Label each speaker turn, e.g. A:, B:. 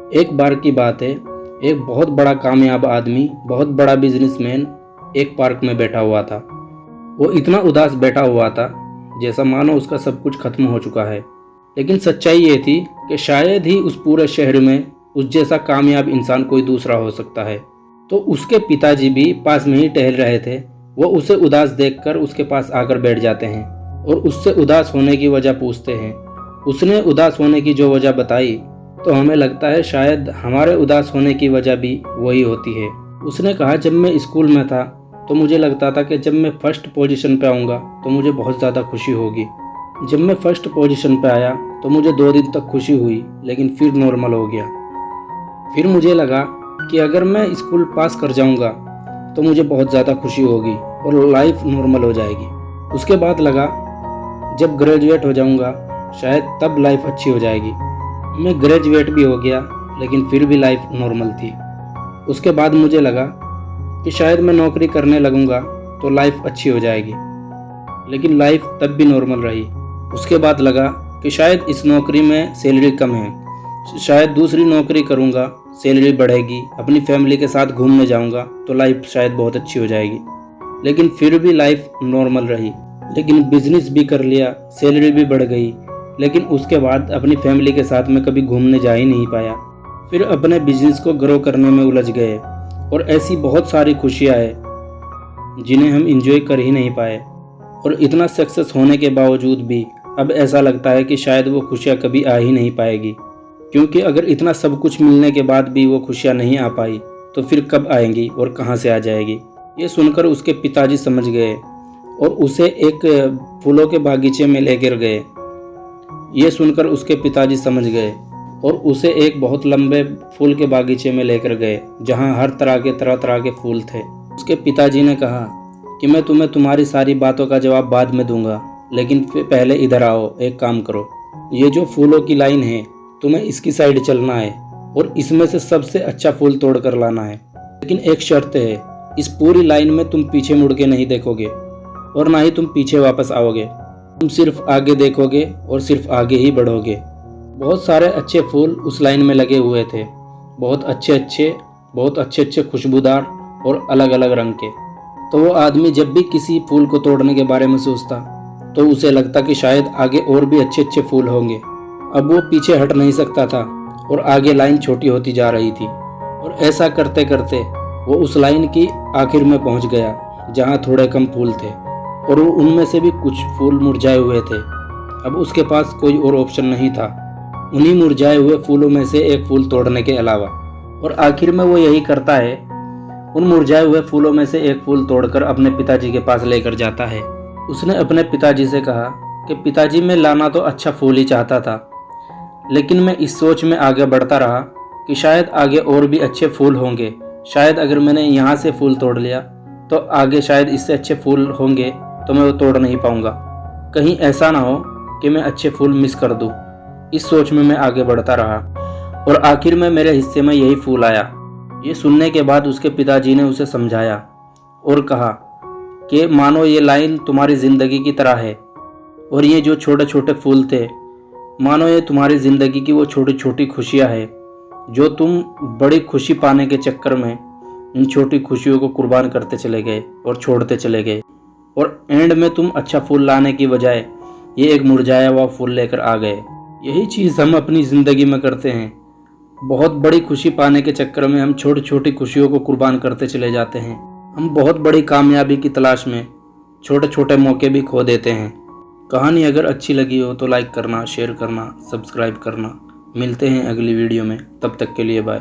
A: एक बार की बात है, एक बहुत बड़ा कामयाब आदमी, बहुत बड़ा बिजनेसमैन एक पार्क में बैठा हुआ था। वो इतना उदास बैठा हुआ था जैसा मानो उसका सब कुछ खत्म हो चुका है। लेकिन सच्चाई ये थी कि शायद ही उस पूरे शहर में उस जैसा कामयाब इंसान कोई दूसरा हो सकता है। तो उसके पिताजी भी पास में ही टहल रहे थे। वो उसे उदास देखकर उसके पास आकर बैठ जाते हैं और उससे उदास होने की वजह पूछते हैं। उसने उदास होने की जो वजह बताई तो हमें लगता है शायद हमारे उदास होने की वजह भी वही होती है। उसने कहा, जब मैं स्कूल में था तो मुझे लगता था कि जब मैं फर्स्ट पोजीशन पे आऊँगा तो मुझे बहुत ज़्यादा खुशी होगी। जब मैं फर्स्ट पोजीशन पे आया तो मुझे 2 दिन तक खुशी हुई, लेकिन फिर नॉर्मल हो गया। फिर मुझे लगा कि अगर मैं स्कूल पास कर जाऊँगा तो मुझे बहुत ज़्यादा खुशी होगी और लाइफ नॉर्मल हो जाएगी। उसके बाद लगा जब ग्रेजुएट हो जाऊँगा शायद तब लाइफ अच्छी हो जाएगी। मैं ग्रेजुएट भी हो गया, लेकिन फिर भी लाइफ नॉर्मल थी। उसके बाद मुझे लगा कि शायद मैं नौकरी करने लगूंगा तो लाइफ अच्छी हो जाएगी, लेकिन लाइफ तब भी नॉर्मल रही। उसके बाद लगा कि शायद इस नौकरी में सैलरी कम है, शायद दूसरी नौकरी करूंगा, सैलरी बढ़ेगी, अपनी फैमिली के साथ घूमने जाऊंगा तो लाइफ शायद बहुत अच्छी हो जाएगी, लेकिन फिर भी लाइफ नॉर्मल रही। लेकिन बिजनेस भी कर लिया, सैलरी भी बढ़ गई, लेकिन उसके बाद अपनी फैमिली के साथ मैं कभी घूमने जा ही नहीं पाया। फिर अपने बिजनेस को ग्रो करने में उलझ गए और ऐसी बहुत सारी खुशियाँ हैं जिन्हें हम इंजॉय कर ही नहीं पाए। और इतना सक्सेस होने के बावजूद भी अब ऐसा लगता है कि शायद वो खुशियाँ कभी आ ही नहीं पाएगी, क्योंकि अगर इतना सब कुछ मिलने के बाद भी वो खुशियाँ नहीं आ पाई तो फिर कब आएंगी और कहाँ से आ जाएगी। ये सुनकर उसके पिताजी समझ गए और उसे एक फूलों के बागीचे में लेकर गए। ये सुनकर उसके पिताजी समझ गए और उसे एक बहुत लंबे फूल के बागीचे में लेकर गए जहाँ हर तरह के फूल थे। उसके पिताजी ने कहा कि मैं तुम्हें तुम्हारी सारी बातों का जवाब बाद में दूंगा, लेकिन पहले इधर आओ, एक काम करो, ये जो फूलों की लाइन है तुम्हें इसकी साइड चलना है और इसमें से सबसे अच्छा फूल तोड़ कर लाना है। लेकिन एक शर्त है, इस पूरी लाइन में तुम पीछे मुड़ के नहीं देखोगे और ना ही तुम पीछे वापस आओगे, तुम सिर्फ आगे देखोगे और सिर्फ आगे ही बढ़ोगे। बहुत सारे अच्छे फूल उस लाइन में लगे हुए थे, बहुत अच्छे खुशबूदार और अलग अलग रंग के। तो वो आदमी जब भी किसी फूल को तोड़ने के बारे में सोचता तो उसे लगता कि शायद आगे और भी अच्छे फूल होंगे। अब वो पीछे हट नहीं सकता था और आगे लाइन छोटी होती जा रही थी और ऐसा करते करते वो उस लाइन की आखिर में पहुंच गया जहां थोड़े कम फूल थे और वो उनमें से भी कुछ फूल मुरझाए हुए थे। अब उसके पास कोई और ऑप्शन नहीं था उन्हीं मुरझाए हुए फूलों में से एक फूल तोड़ने के अलावा। और आखिर में वो यही करता है, उन मुरझाए हुए फूलों में से एक फूल तोड़कर अपने पिताजी के पास लेकर जाता है। उसने अपने पिताजी से कहा कि पिताजी, मैं लाना तो अच्छा फूल ही चाहता था, लेकिन मैं इस सोच में आगे बढ़ता रहा कि शायद आगे और भी अच्छे फूल होंगे, शायद अगर मैंने यहाँ से फूल तोड़ लिया तो आगे शायद इससे अच्छे फूल होंगे तो मैं वो तोड़ नहीं पाऊंगा, कहीं ऐसा ना हो कि मैं अच्छे फूल मिस कर दूं। इस सोच में मैं आगे बढ़ता रहा और आखिर में मेरे हिस्से में यही फूल आया। ये सुनने के बाद उसके पिताजी ने उसे समझाया और कहा कि मानो ये लाइन तुम्हारी ज़िंदगी की तरह है और ये जो छोटे छोटे फूल थे, मानो ये तुम्हारी ज़िंदगी की वो छोटी छोटी खुशियाँ हैं जो तुम बड़ी खुशी पाने के चक्कर में इन छोटी खुशियों को कुर्बान करते चले गए और छोड़ते चले गए, और एंड में तुम अच्छा फूल लाने की बजाय ये एक मुरझाया हुआ फूल लेकर आ गए। यही चीज़ हम अपनी ज़िंदगी में करते हैं। बहुत बड़ी खुशी पाने के चक्कर में हम छोटी छोटी खुशियों को कुर्बान करते चले जाते हैं। हम बहुत बड़ी कामयाबी की तलाश में छोटे छोटे मौके भी खो देते हैं। कहानी अगर अच्छी लगी हो तो लाइक करना, शेयर करना, सब्सक्राइब करना। मिलते हैं अगली वीडियो में, तब तक के लिए बाय।